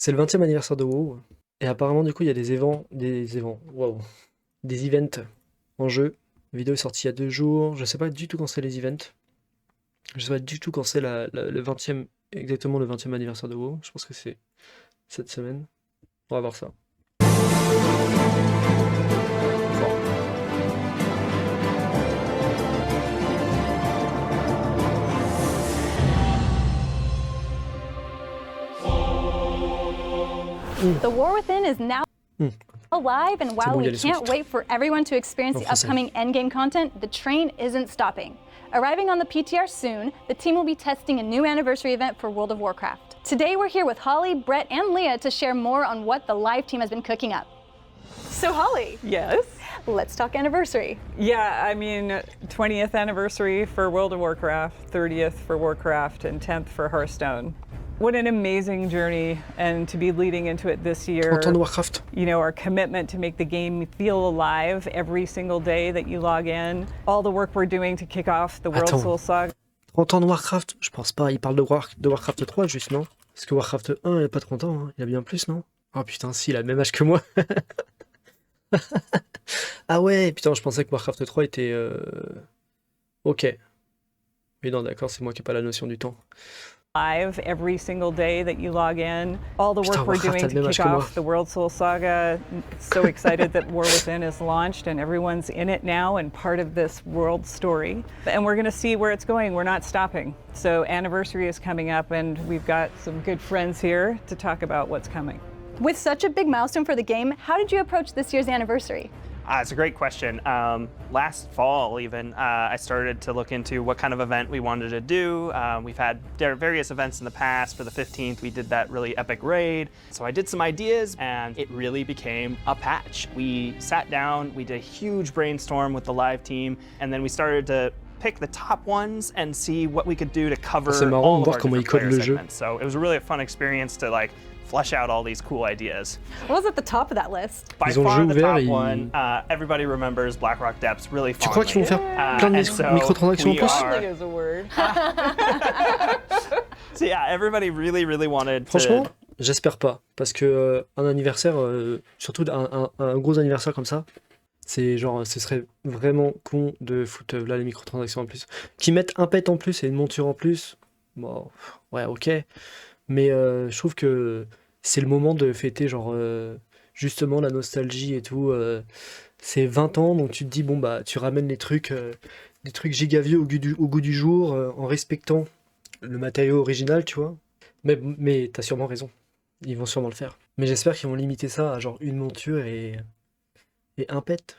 C'est le 20e anniversaire de WoW. Et apparemment, du coup, il y a wow, des events en jeu. La vidéo est sortie il y a 2 jours. Je sais pas du tout quand c'est les events. Je sais pas du tout quand c'est le 20e, exactement le 20e anniversaire de WoW. Je pense que c'est cette semaine. On va voir ça. The War Within is now alive, and while we can't wait for everyone to experience the upcoming endgame content, the train isn't stopping. Arriving on the PTR soon, the team will be testing a new anniversary event for World of Warcraft. Today we're here with Holly, Brett, and Leah to share more on what the live team has been cooking up. So Holly. Yes? Let's talk anniversary. Yeah, I mean, 20th anniversary for World of Warcraft, 30th for Warcraft, and 10th for Hearthstone. What an amazing journey, and to be leading into it this year. 30 ans de Warcraft. You know, our commitment to make the game feel alive every single day that you log in. All the work we're doing to kick off the World Soul Saga. 30 ans de Warcraft, je pense pas. Il parle de Warcraft 3 juste, non? Parce que Warcraft 1, il n'y a pas 30 ans, hein. Il y a bien plus, non? Oh putain, si, il a le même âge que moi. Ah ouais, putain, je pensais que Warcraft 3 était... Ok. Mais non, d'accord, c'est moi qui n'ai pas la notion du temps. Live every single day that you log in. All the work we're doing to kick off the World Soul Saga. So excited that War Within is launched and everyone's in it now and part of this world story. And we're going to see where it's going. We're not stopping. So anniversary is coming up and we've got some good friends here to talk about what's coming. With such a big milestone for the game, how did you approach this year's anniversary? It's a great question. Last fall even, I started to look into what kind of event we wanted to do. We've had various events in the past. For the 15th, we did that really epic raid. So I did some ideas and it really became a patch. We sat down, we did a huge brainstorm with the live team, and then we started to pick the top ones and see what we could do to cover all of our different player segments. So it was really a fun experience to like flesh out all these cool ideas. What was at the top of that list? By far the top one, everybody remembers Blackrock Depths really fondly. Tu crois qu'ils vont faire plein de microtransactions en plus? Is a word. So yeah, everybody really wanted to... Franchement, j'espère pas. Parce que un anniversaire, surtout un gros anniversaire comme ça, c'est genre, ce serait vraiment con de foutre là les microtransactions en plus. Qu'ils mettent un pet en plus et une monture en plus, bon, ouais, ok. Mais je trouve que c'est le moment de fêter genre justement la nostalgie et tout. C'est 20 ans, donc tu te dis, bon bah tu ramènes des trucs giga vieux au goût du jour, en respectant le matériau original, tu vois. Mais t'as sûrement raison, ils vont sûrement le faire. Mais j'espère qu'ils vont limiter ça à genre une monture et un pet.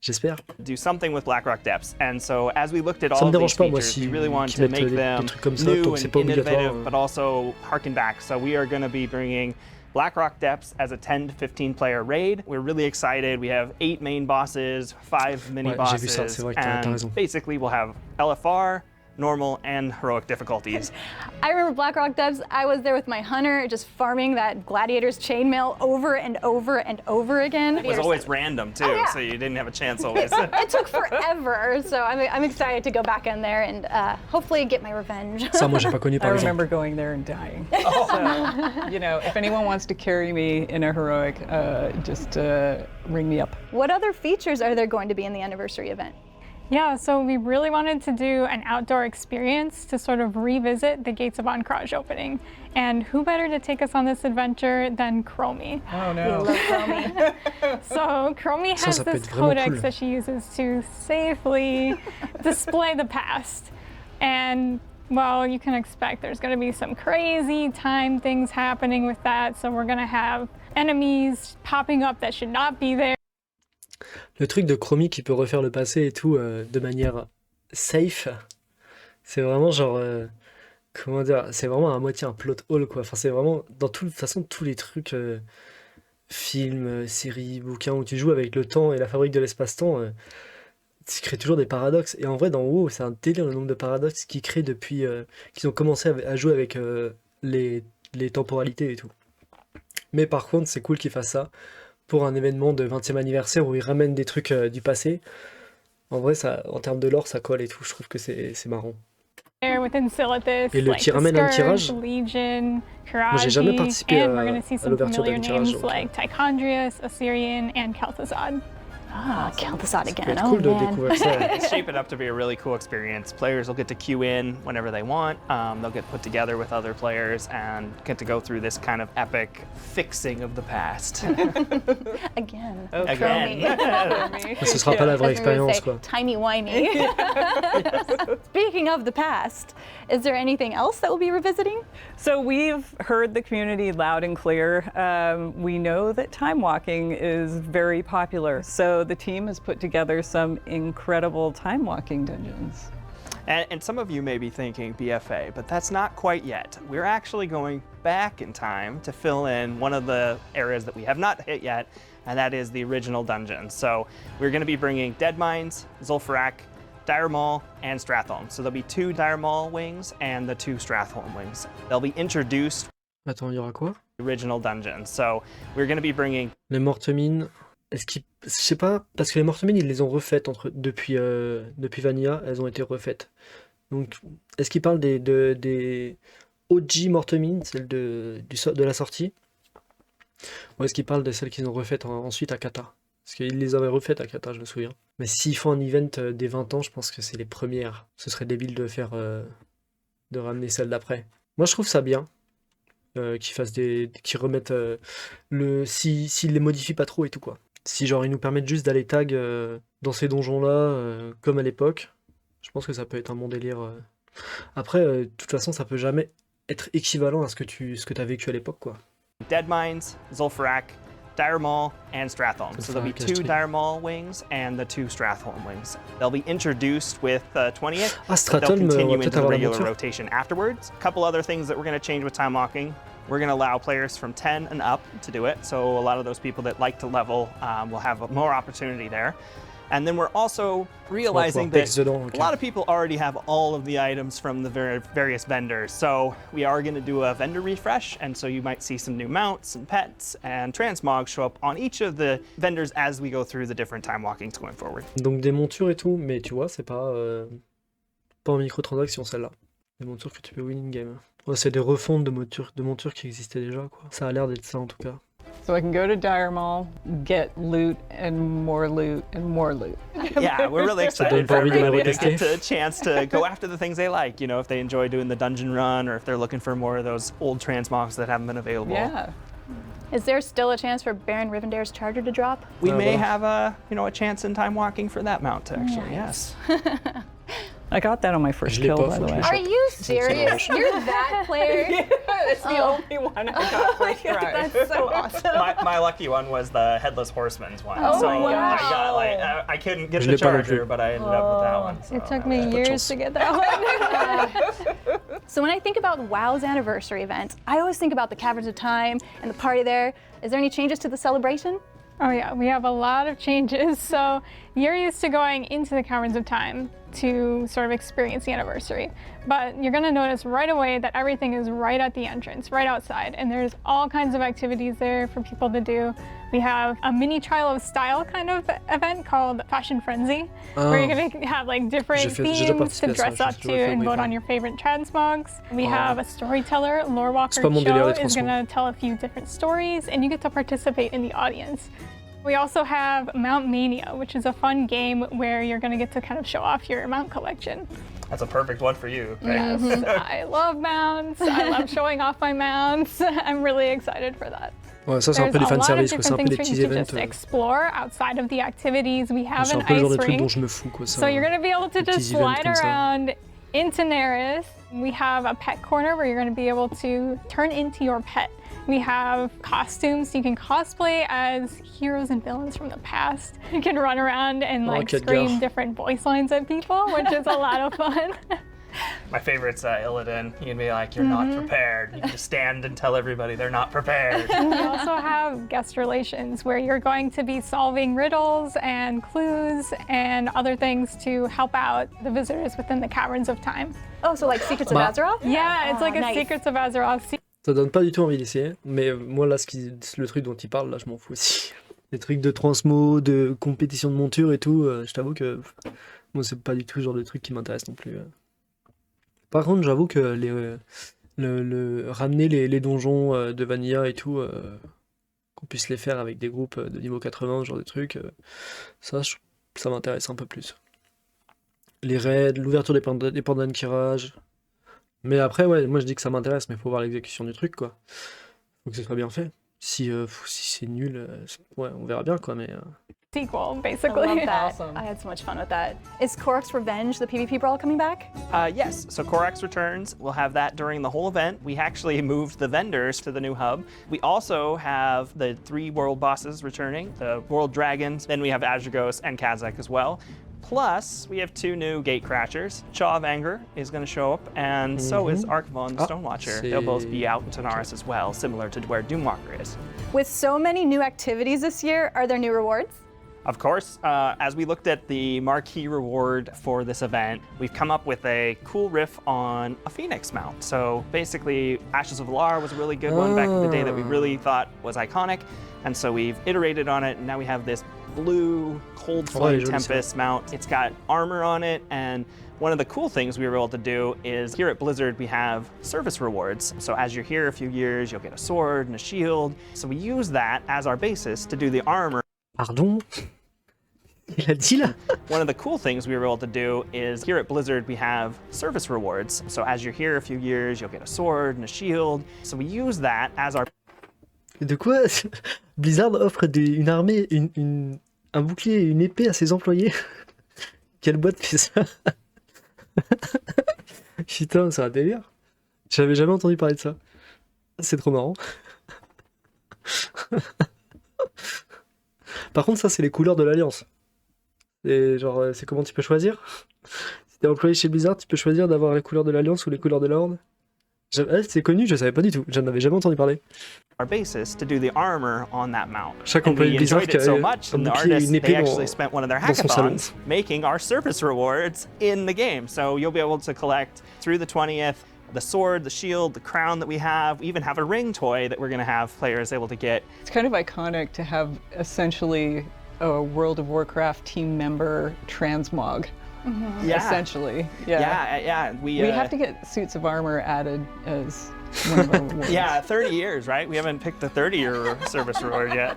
J'espère. Do something with Blackrock Depths, and so as we looked at all of these features, we really wanted to make them new and innovative, but also harken back. So we are going to be bringing Blackrock Depths as a 10 to 15 player raid. We're really excited. We have 8 main bosses, 5 mini bosses, and basically we'll have LFR, normal, and heroic difficulties. I remember Blackrock Depths. I was there with my hunter, just farming that gladiator's chainmail over and over and over again. It was always random too, so you didn't have a chance always. It took forever, so I'm excited to go back in there and hopefully get my revenge. Ça, moi, j'ai pas connu, par I exemple. remember going there and dying. So, you know, if anyone wants to carry me in a heroic, just ring me up. What other features are there going to be in the anniversary event? Yeah, so we really wanted to do an outdoor experience to sort of revisit the Gates of Ancrage opening. And who better to take us on this adventure than Chromie? Oh no. We love Chromie. So Chromie has this codex that she uses to safely display the past. And well, you can expect there's going to be some crazy time things happening with that. So we're going to have enemies popping up that should not be there. Le truc de Chromie qui peut refaire le passé et tout de manière safe, c'est vraiment genre, comment dire, c'est vraiment à moitié un plot hole quoi. Enfin, c'est vraiment, de toute façon, tous les trucs, films, séries, bouquins où tu joues avec le temps et la fabrique de l'espace-temps, tu crées toujours des paradoxes. Et en vrai, dans WoW, c'est un délire le nombre de paradoxes qu'ils créent depuis qu'ils ont commencé à jouer avec les temporalités et tout. Mais par contre, c'est cool qu'ils fassent ça pour un événement de 20e anniversaire où ils ramènent des trucs du passé. En vrai, ça, en termes de lore, ça colle et tout. Je trouve que c'est marrant. Et le qui ramène un tirage. Moi, j'ai jamais participé à l'ouverture d'un tirage. Like Tichondrius, Assyrian, and Kel'Thuzad. Ah, Kel'Thuzad again. C'est cool de découvrir ça. It's shaping up to be a really cool experience. Players will get to queue in whenever they want. They'll get put together with other players and get to go through this kind of epic fixing of the past. Again. Ce sera pas la vraie expérience, quoi. Timey-wimey. Speaking of the past, is there anything else that we'll be revisiting? So we've heard the community loud and clear. We know that time walking is very popular. So the team has put together some incredible time walking dungeons. And some of you may be thinking BFA, but that's not quite yet. We're actually going back in time to fill in one of the areas that we have not hit yet, and that is the original dungeon. So we're going to be bringing Dead Mines, Zul'Farrak, Dire Maul, and Stratholme. So there'll be 2 Dire Maul wings and the 2 Stratholme wings. They'll be introduced. Attends, il y aura quoi? Original dungeon. So we're going to be bringing. Les mortemines. Est-ce qu'ils, je sais pas, parce que les mortemines ils les ont refaites depuis Vanilla, elles ont été refaites. Donc, est-ce qu'ils parlent des OG mortemines, celles de la sortie, ou est-ce qu'ils parlent de celles qu'ils ont refaites ensuite à Kata? Parce qu'ils les avaient refaites à Kata, je me souviens. Mais s'ils font un event des 20 ans, je pense que c'est les premières. Ce serait débile de ramener celles d'après. Moi, je trouve ça bien. Qu'ils remettent s'ils les modifient pas trop et tout, quoi. Si genre ils nous permettent juste d'aller tag dans ces donjons-là, comme à l'époque, je pense que ça peut être un bon délire. Après, de toute façon, ça peut jamais être équivalent à ce que t'as vécu à l'époque, quoi. Dead Mines, Zul'Farrak, Dire Maul, and Stratholme. So there'll be 2 Dire Maul wings and the 2 Stratholme wings. They'll be introduced with 20th. Ah, Stratholme, they'll continue on va into peut-être the avoir la regular monture. rotation afterwards. A couple other things that we're going to change with time walking. We're going to allow players from 10 and up to do it. So a lot of those people that like to level will have more opportunity there. And then we're also realizing that a lot of people already have all of the items from the various vendors. So we are going to do a vendor refresh. And so you might see some new mounts and pets and transmogs show up on each of the vendors as we go through the different time walkings going forward. Donc des montures et tout, mais tu vois, c'est pas en microtransaction celle-là. Des montures que tu peux win in-game. Ouais, c'est des refontes de montures qui existaient déjà, quoi. Ça a l'air d'être ça en tout cas. So I can go to Dire Maul, get loot and more loot and more loot. Yeah, we're really excited for everybody to get a chance to go after the things they like. You know, if they enjoy doing the dungeon run or if they're looking for more of those old transmogs that haven't been available. Yeah. Is there still a chance for Baron Rivendare's charger to drop? We may have a chance in time walking for that mount actually. Nice. Yes. I got that on my first kill, by the way. Are you serious? You're that player? It's the only one I got first try. That's so awesome. My lucky one was the Headless Horseman's one. Oh so my gosh. I got I couldn't get the charger, but I ended up with that one. So it took me years to get that one. So when I think about WOW's anniversary event, I always think about the Caverns of Time and the party there. Is there any changes to the celebration? Oh yeah, we have a lot of changes. So you're used to going into the Caverns of Time to sort of experience the anniversary. But you're gonna notice right away that everything is right at the entrance, right outside. And there's all kinds of activities there for people to do. We have a mini trial of style kind of event called Fashion Frenzy, where you're gonna have like different themes to dress up to and vote on your favorite transmogs. We have a storyteller, Lore Walker Cho is gonna tell a few different stories and you get to participate in the audience. We also have Mount Mania, which is a fun game where you're going to get to kind of show off your mount collection. That's a perfect one for you. Yes, I love mounts. I love showing off my mounts. I'm really excited for that. Ouais, ça c'est un peu du fan service, c'est un peu des petits events. Explore outside of the activities. We have an ice rink. So you're going to be able to just slide around into Neris. We have a pet corner where you're going to be able to turn into your pet. We have costumes. You can cosplay as heroes and villains from the past. You can run around and like scream different voice lines at people, which is a lot of fun. My favorite's Illidan. You can be like, you're not prepared. You can just stand and tell everybody they're not prepared. We also have guest relations where you're going to be solving riddles and clues and other things to help out the visitors within the Caverns of Time. Oh, so like Secrets of Azeroth? Yeah, it's like a Secrets of Azeroth. Ça donne pas du tout envie d'essayer, mais moi là, le truc dont il parle, là, je m'en fous aussi. Les trucs de transmo, de compétition de monture et tout, je t'avoue que moi c'est pas du tout le genre de truc qui m'intéresse non plus. Par contre, j'avoue que ramener les donjons de Vanilla et tout, qu'on puisse les faire avec des groupes de niveau 80, ce genre de trucs, ça m'intéresse un peu plus. Les raids, l'ouverture des pandas qui ragent. Mais après, ouais, moi je dis que ça m'intéresse, mais faut voir l'exécution du truc, quoi. Faut que ce soit bien fait. Si c'est nul, ouais, on verra bien, quoi, mais... Sequel, basically. I love that. Awesome. I had so much fun with that. Is Korok's Revenge, the PvP brawl, coming back? Yes, so Korax returns. We'll have that during the whole event. We actually moved the vendors to the new hub. We also have the 3 world bosses returning, the world dragons. Then we have Azurgos and Kazakh as well. Plus, we have 2 new gate crashers. Chaw of Anger is going to show up, and so is Archivon the Stonewatcher. They'll both be out in Tanaris as well, similar to where Doomwalker is. With so many new activities this year, are there new rewards? Of course, as we looked at the marquee reward for this event, we've come up with a cool riff on a Phoenix mount. So basically, Ashes of Valar was a really good one back in the day that we really thought was iconic. And so we've iterated on it, and now we have this blue Cold Flame Tempest mount. It's got armor on it, and one of the cool things we were able to do is here at Blizzard we have service rewards. So as you're here a few years, you'll get a sword and a shield. So we use that as our basis to do the armor. Pardon? Il a dit là? One of the cool things we were able to do is here at Blizzard we have service rewards. So as you're here a few years, you'll get a sword and a shield. So we use that as our... De quoi? Blizzard offre une armée, un bouclier et une épée à ses employés? Quelle boîte fait ça? Putain, c'est un délire. J'avais jamais entendu parler de ça. C'est trop marrant. Par contre, ça, c'est les couleurs de l'Alliance. Et genre, c'est comment tu peux choisir? Si t'es employé chez Blizzard, tu peux choisir d'avoir les couleurs de l'Alliance ou les couleurs de l'Horde. C'est connu, je savais pas du tout. J'en avais jamais entendu parler. Our basis to do the armor on that mount. Chaque employé de Blizzard qui a so much, and the artists, they actually spent one of their dans son salon. hackathons making our service rewards in the game. So you'll be able to collect through the 20th the sword, the shield, the crown that we have. We even have a ring toy that we're going to have players able to get. It's kind of iconic to have essentially a World of Warcraft team member transmog. Mm-hmm. Yeah. Essentially. Yeah. We have to get suits of armor added as one of our rewards. Yeah, 30 years, right? We haven't picked the 30-year service reward yet.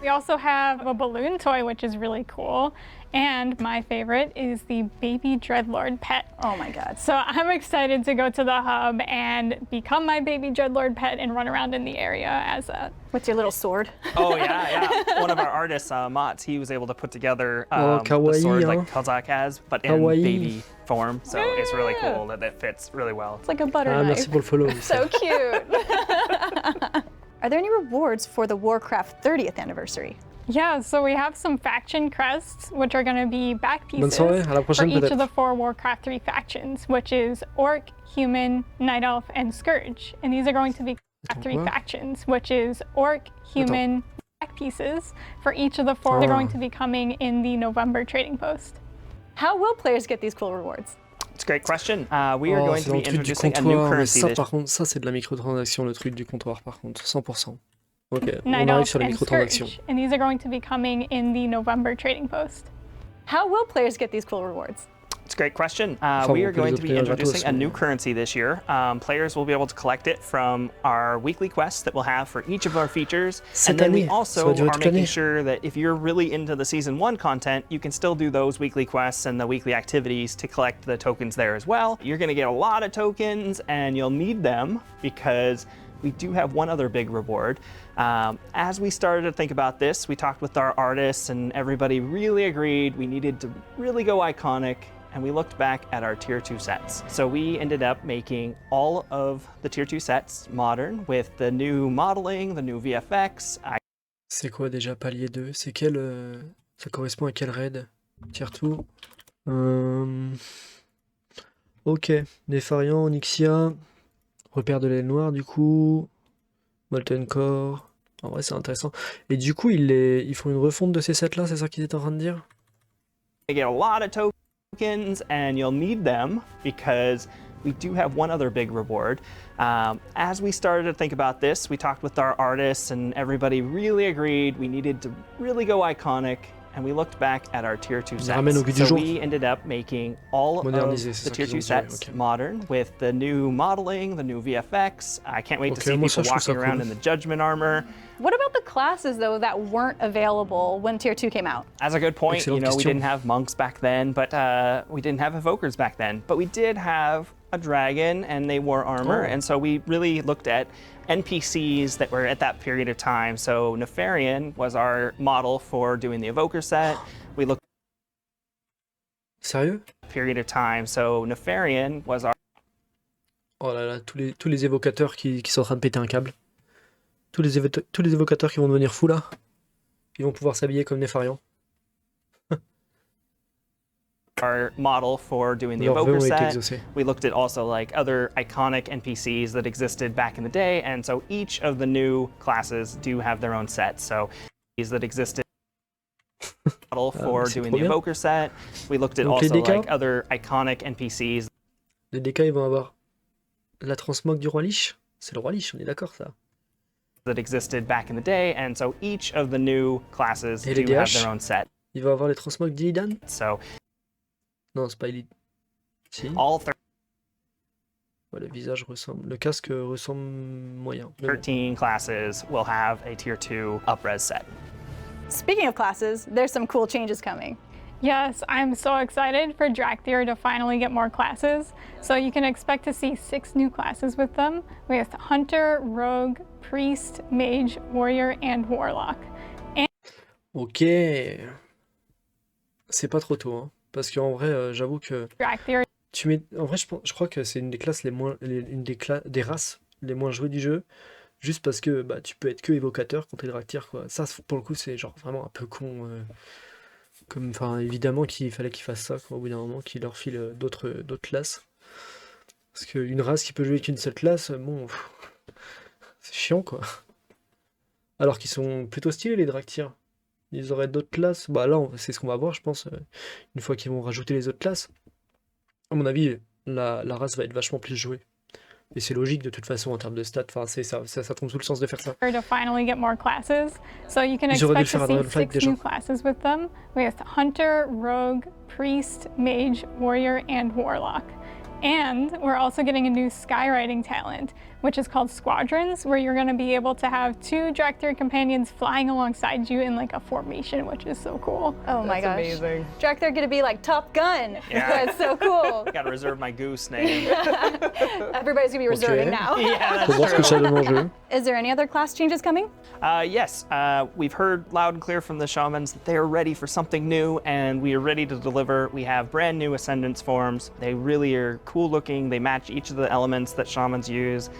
We also have a balloon toy, which is really cool. And my favorite is the baby Dreadlord pet. Oh my god. So I'm excited to go to the hub and become my baby Dreadlord pet and run around in the area as a... With your little sword. Oh yeah. One of our artists, Mats, he was able to put together kawaii, the sword like hein? Kazakh has, but Kawaii. in baby form. So it's really cool that it fits really well. It's like a butter Ah, knife. merci pour le follow. So cute. Are there any rewards for the Warcraft 30th anniversary? Yeah, so we have some faction crests, which are going to be back Bonne pieces soirée, à la for prochaine each peut-être. of the 4 Warcraft 3 factions, which is Orc, Human, Night Elf, and Scourge. And these are going to be three quoi? factions, which is Orc, Human, back pieces for each of the 4. They're going to be coming in the November trading post. How will players get these cool rewards? It's a great question. We are Oh, going c'est to dans be le truc du introducing a new comptoir, mais currency ça this par contre, ça c'est de la microtransaction, le truc du comptoir par contre, 100%. Ok, Night on arrive Elf sur la and microtransaction. Scourge. And these are going to be coming in the November trading post. How will players get these cool rewards? It's a great question. Enfin, We on are peut going les to be obtenir introducing gratos, a mais- new currency this year. Players will be able to collect it from our weekly quests that we'll have for each of our features. Cette And then we année, ça also va durer are toute making l'année. sure that if you're really into the Season 1 content, you can still do those weekly quests and the weekly activities to collect the tokens there as well. You're going to get a lot of tokens, and you'll need them because we do have one other big reward. As we started to think about this, we talked with our artists, and everybody really agreed we needed to really go iconic, and we looked back at our Tier 2 sets. So we ended up making all of the Tier 2 sets modern with the new modeling, the new VFX. C'est quoi déjà palier 2? C'est quel. Ça correspond à quel raid? Tier 2. Ok. Nefarian, Onyxia. Repère de l'aile noire du coup. Molten Core. En vrai, c'est intéressant. Et du coup, ils font une refonte de ces sets là, c'est ça qu'ils étaient en train de dire? You get a lot of tokens, and you'll need them because we do have one other big reward. As we started to think about this, we talked with our artists, and everybody really agreed we needed to really go iconic, and we looked back at our tier 2 sets. So we ended up making all of the tier 2 sets modern with the new modeling, the new VFX. I can't wait to see people walking around in the judgment armor. What about the classes, though, that weren't available when Tier 2 came out? That's a good point. You know, we didn't have monks back then, but we didn't have evokers back then. But we did have a dragon, and they wore armor. And so we really looked at NPCs that were at that period of time. So Nefarian was our model for doing the evoker set. We looked Sérieux? Period of time. So Nefarian was our... Oh là là, tous les évocateurs qui sont en train de péter un câble. Tous les évocateurs qui vont devenir fous là, ils vont pouvoir s'habiller comme Nefarian. Our model for doing the evoker set. We looked at also like other iconic NPCs that existed back in the day, and so each of the new classes do have their own set. So these that existed model for doing the evoker set. We looked at also like other iconic NPCs. Les DK ils vont avoir la transmog du roi Lich. C'est le roi Lich, on est d'accord ça. That existed back in the day, and so each of the new classes do have their own set. Il va avoir les transmogs d'Illidan. So non, c'est pas Illidan. Si. All ouais, le visage ressemble, le casque ressemble moyen. 13 classes will have a tier 2 up-res set. Speaking of classes, there's some cool changes coming. Yes, I'm so excited for Drakthir to finally get more classes. So you can expect to see 6 new classes with them, with Hunter, Rogue, Priest, Mage, Warrior, and Warlock. Ok. C'est pas trop tôt, hein. Parce qu'en vrai, j'avoue que... Drakthir. En vrai, je crois que c'est une des classes une des races les moins jouées du jeu. Juste parce que bah, tu peux être que évocateur contre les Drakthir, quoi. Ça, pour le coup, c'est genre vraiment un peu con... Enfin, évidemment qu'il fallait qu'ils fassent ça, quoi, au bout d'un moment, qu'ils leur filent d'autres classes. Parce qu'une race qui peut jouer qu'une seule classe, bon, c'est chiant, quoi. Alors qu'ils sont plutôt stylés, les Drakthir. Ils auraient d'autres classes. Bah là, c'est ce qu'on va voir, je pense, une fois qu'ils vont rajouter les autres classes. À mon avis, la race va être vachement plus jouée. Et c'est logique de toute façon en termes de stats, enfin, ça tombe sous le sens de faire ça. To finally get more classes, so you can expect to see 6 new classes with them, with Hunter, Rogue, Priest, Mage, Warrior, and Warlock. And we're also getting a new skywriting talent, which is called Squadrons, where you're going to be able to have 2 Drakthir companions flying alongside you in like a formation, which is so cool. Oh my gosh. That's amazing. Drakthir gonna be like Top Gun. Yeah. That's so cool. Gotta reserve my goose name. Everybody's gonna be reserving now. Yeah, Faut voir ce que ça donne en jeu. Is there any other class changes coming? Yes, we've heard loud and clear from the shamans that they are ready for something new, and we are ready to deliver. We have brand new Ascendance forms. They really are cool looking. They match each of the elements that shamans use.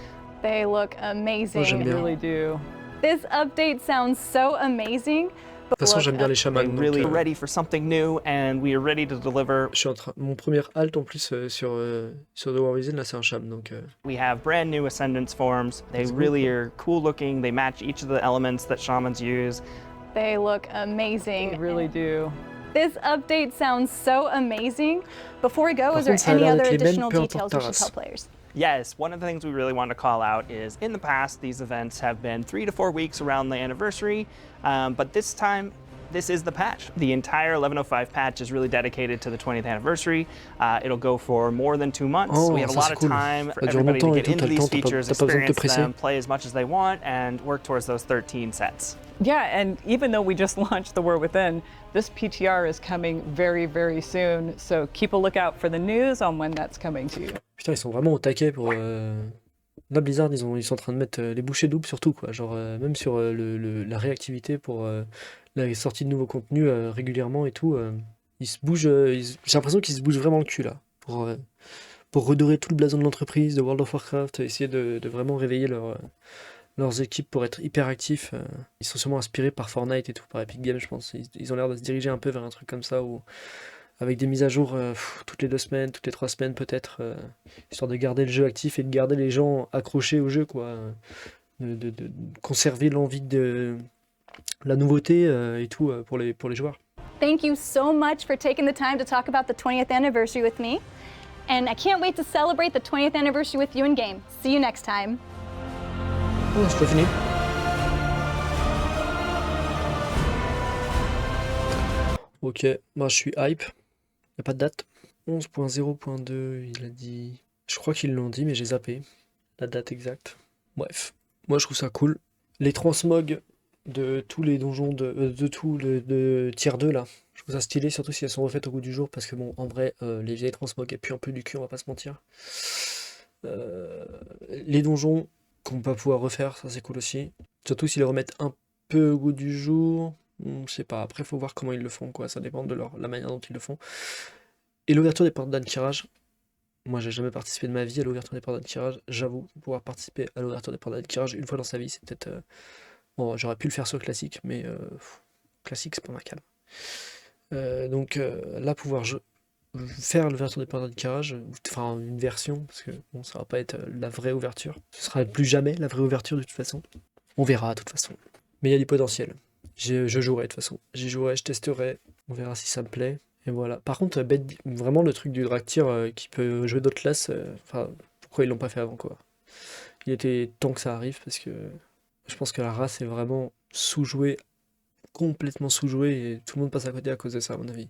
They look amazing. They really do. This update sounds so amazing. De toute façon, j'aime bien les chamans. We're really ready for something new, and we are ready to deliver. Mon premier alt en plus sur The War Within, là, c'est un cham, donc. We have brand new Ascendance forms. They really are cool looking. They match each of the elements that shamans use. They look amazing. They really do. This update sounds so amazing. Before we go, is there any other additional details we should tell players? Yes, one of the things we really want to call out is in the past, these events have been 3 to 4 weeks around the anniversary, but this time, this is the patch. The entire 11.05 patch is really dedicated to the 20th anniversary. It'll go for more than 2 months. We have a lot of time for everybody to get into these features, experience them, play as much as they want, and work towards those 13 sets. Yeah, and even though we just launched The War Within, this PTR is coming very, very soon. So keep a lookout for the news on when that's coming to you. Putain, ils sont vraiment au taquet pour... Là, Blizzard, ils sont en train de mettre les bouchées doubles sur tout, quoi. Genre, même sur la réactivité pour la sortie de nouveaux contenus régulièrement et tout. Ils se bougent... J'ai l'impression qu'ils se bougent vraiment le cul, là. Pour redorer tout le blason de l'entreprise, de World of Warcraft, essayer de vraiment réveiller leurs équipes pour être hyper actifs. Ils sont sûrement inspirés par Fortnite et tout, par Epic Games, je pense. Ils ont l'air de se diriger un peu vers un truc comme ça, où, avec des mises à jour toutes les 2 semaines, toutes les 3 semaines peut-être, histoire de garder le jeu actif et de garder les gens accrochés au jeu, quoi. De conserver l'envie de la nouveauté et tout pour les joueurs. Thank you so much for taking the time to talk about the 20th anniversary with me. And I can't wait to celebrate the 20th anniversary with you in game. See you next time. Oh, c'est pas fini. Ok, moi je suis hype. Y a pas de date. 11.0.2, il a dit... Je crois qu'ils l'ont dit, mais j'ai zappé. La date exacte. Bref, moi je trouve ça cool. Les transmogs de tous les donjons de tout de tier 2 là, je trouve ça stylé, surtout si elles sont refaites au goût du jour, parce que bon, en vrai, les vieilles transmogs elles puent un peu du cul, on va pas se mentir. Les donjons qu'on va pouvoir refaire, ça c'est cool aussi. Surtout s'ils les remettent un peu au goût du jour. Je sais pas, après faut voir comment ils le font, quoi. Ça dépend de la manière dont ils le font. Et l'ouverture des portes d'Anne-Tirage. Moi j'ai jamais participé de ma vie à l'ouverture des portes d'Anne-Tirage. J'avoue, pouvoir participer à l'ouverture des portes d'Anne-Tirage une fois dans sa vie, c'est peut-être... Bon, j'aurais pu le faire sur classique, mais classique c'est pas ma cam. Donc là, pouvoir faire l'ouverture des portes d'Anne-Tirage, enfin une version, parce que bon, ça va pas être la vraie ouverture. Ce sera plus jamais la vraie ouverture de toute façon. On verra de toute façon. Mais il y a du potentiel. Je jouerai de toute façon. J'y jouerai, je testerai. On verra si ça me plaît. Et voilà. Par contre, vraiment le truc du drag tier qui peut jouer d'autres classes, enfin, pourquoi ils l'ont pas fait avant, quoi. Il était temps que ça arrive, parce que je pense que la race est vraiment sous-jouée, complètement sous-jouée, et tout le monde passe à côté à cause de ça, à mon avis.